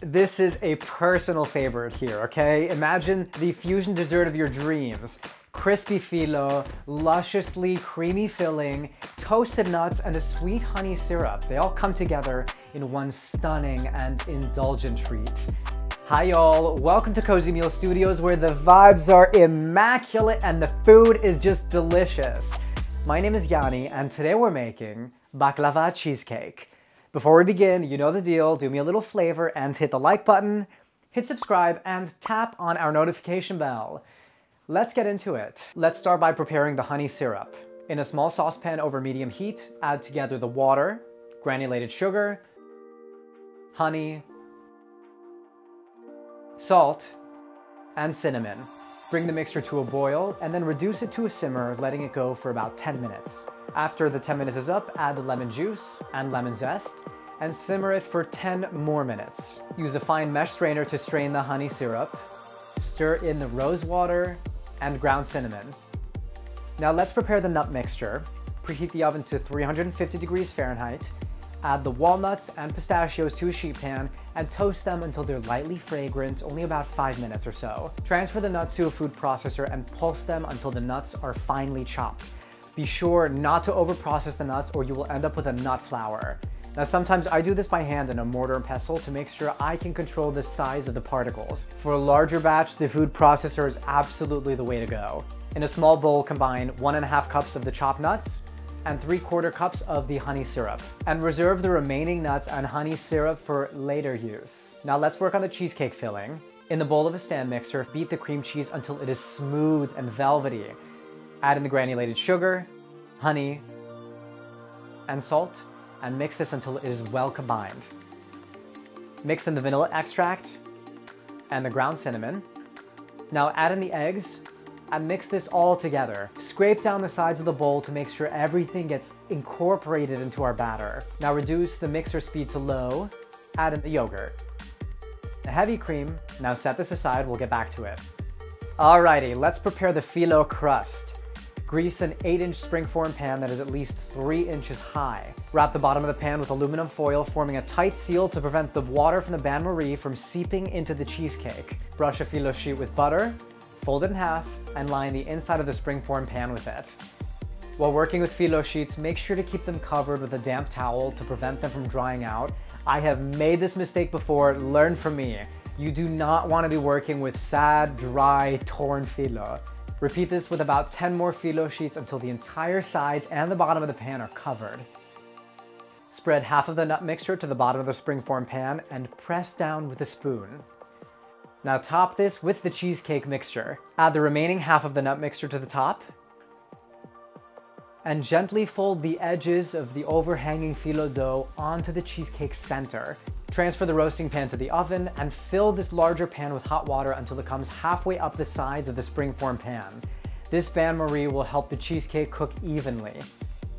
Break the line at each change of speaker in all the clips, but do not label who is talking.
This is a personal favorite here, okay? Imagine the fusion dessert of your dreams. Crispy phyllo, lusciously creamy filling, toasted nuts, and a sweet honey syrup. They all come together in one stunning and indulgent treat. Hi y'all, welcome to Cozymeal Studios, where the vibes are immaculate and the food is just delicious. My name is Yanni, and today we're making Baklava Cheesecake. Before we begin, you know the deal, do me a little favor and hit the like button, hit subscribe, and tap on our notification bell. Let's get into it. Let's start by preparing the honey syrup. In a small saucepan over medium heat, add together the water, granulated sugar, honey, salt, and cinnamon. Bring the mixture to a boil and then reduce it to a simmer, letting it go for about 10 minutes. After the 10 minutes is up, add the lemon juice and lemon zest and simmer it for 10 more minutes. Use a fine mesh strainer to strain the honey syrup. Stir in the rose water and ground cinnamon. Now let's prepare the nut mixture. Preheat the oven to 350 degrees Fahrenheit. Add the walnuts and pistachios to a sheet pan and toast them until they're lightly fragrant, only about 5 minutes or so. Transfer the nuts to a food processor and pulse them until the nuts are finely chopped. Be sure not to overprocess the nuts or you will end up with a nut flour. Now sometimes I do this by hand in a mortar and pestle to make sure I can control the size of the particles. For a larger batch, the food processor is absolutely the way to go. In a small bowl, combine 1.5 cups of the chopped nuts and 3/4 cups of the honey syrup, and reserve the remaining nuts and honey syrup for later use. Now let's work on the cheesecake filling. In the bowl of a stand mixer, beat the cream cheese until it is smooth and velvety. Add in the granulated sugar, honey, and salt, and mix this until it is well combined. Mix in the vanilla extract and the ground cinnamon. Now add in the eggs and mix this all together. Scrape down the sides of the bowl to make sure everything gets incorporated into our batter. Now reduce the mixer speed to low, add in the yogurt. The heavy cream, now set this aside, we'll get back to it. Alrighty, let's prepare the phyllo crust. Grease an 8-inch springform pan that is at least 3 inches high. Wrap the bottom of the pan with aluminum foil, forming a tight seal to prevent the water from the bain-marie from seeping into the cheesecake. Brush a phyllo sheet with butter, fold it in half, and line the inside of the springform pan with it. While working with phyllo sheets, make sure to keep them covered with a damp towel to prevent them from drying out. I have made this mistake before, learn from me. You do not want to be working with sad, dry, torn phyllo. Repeat this with about 10 more phyllo sheets until the entire sides and the bottom of the pan are covered. Spread half of the nut mixture to the bottom of the springform pan and press down with a spoon. Now top this with the cheesecake mixture. Add the remaining half of the nut mixture to the top and gently fold the edges of the overhanging phyllo dough onto the cheesecake center. Transfer the roasting pan to the oven and fill this larger pan with hot water until it comes halfway up the sides of the springform pan. This bain-marie will help the cheesecake cook evenly.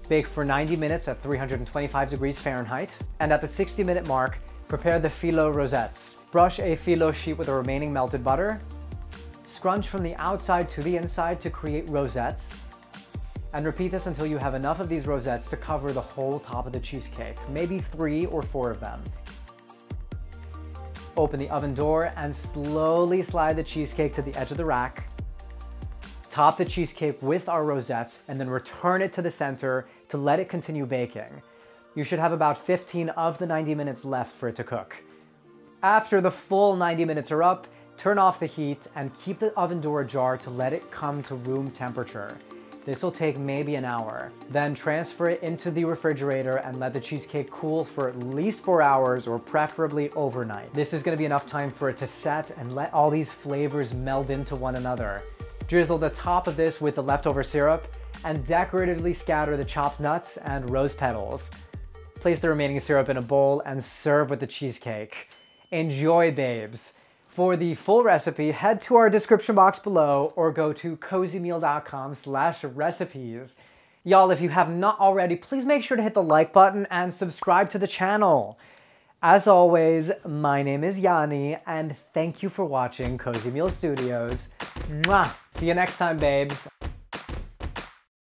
Bake for 90 minutes at 325 degrees Fahrenheit, and at the 60-minute mark, prepare the phyllo rosettes. Brush a phyllo sheet with the remaining melted butter, scrunch from the outside to the inside to create rosettes, and repeat this until you have enough of these rosettes to cover the whole top of the cheesecake, maybe 3 or 4 of them. Open the oven door and slowly slide the cheesecake to the edge of the rack. Top the cheesecake with our rosettes and then return it to the center to let it continue baking. You should have about 15 of the 90 minutes left for it to cook. After the full 90 minutes are up, turn off the heat and keep the oven door ajar to let it come to room temperature. This will take maybe an hour. Then transfer it into the refrigerator and let the cheesecake cool for at least 4 hours or preferably overnight. This is going to be enough time for it to set and let all these flavors meld into one another. Drizzle the top of this with the leftover syrup and decoratively scatter the chopped nuts and rose petals. Place the remaining syrup in a bowl and serve with the cheesecake. Enjoy, babes! For the full recipe, head to our description box below or go to cozymeal.com/recipes. Y'all, if you have not already, please make sure to hit the like button and subscribe to the channel. As always, my name is Yanni, and thank you for watching Cozymeal Studios. Mwah! See you next time, babes.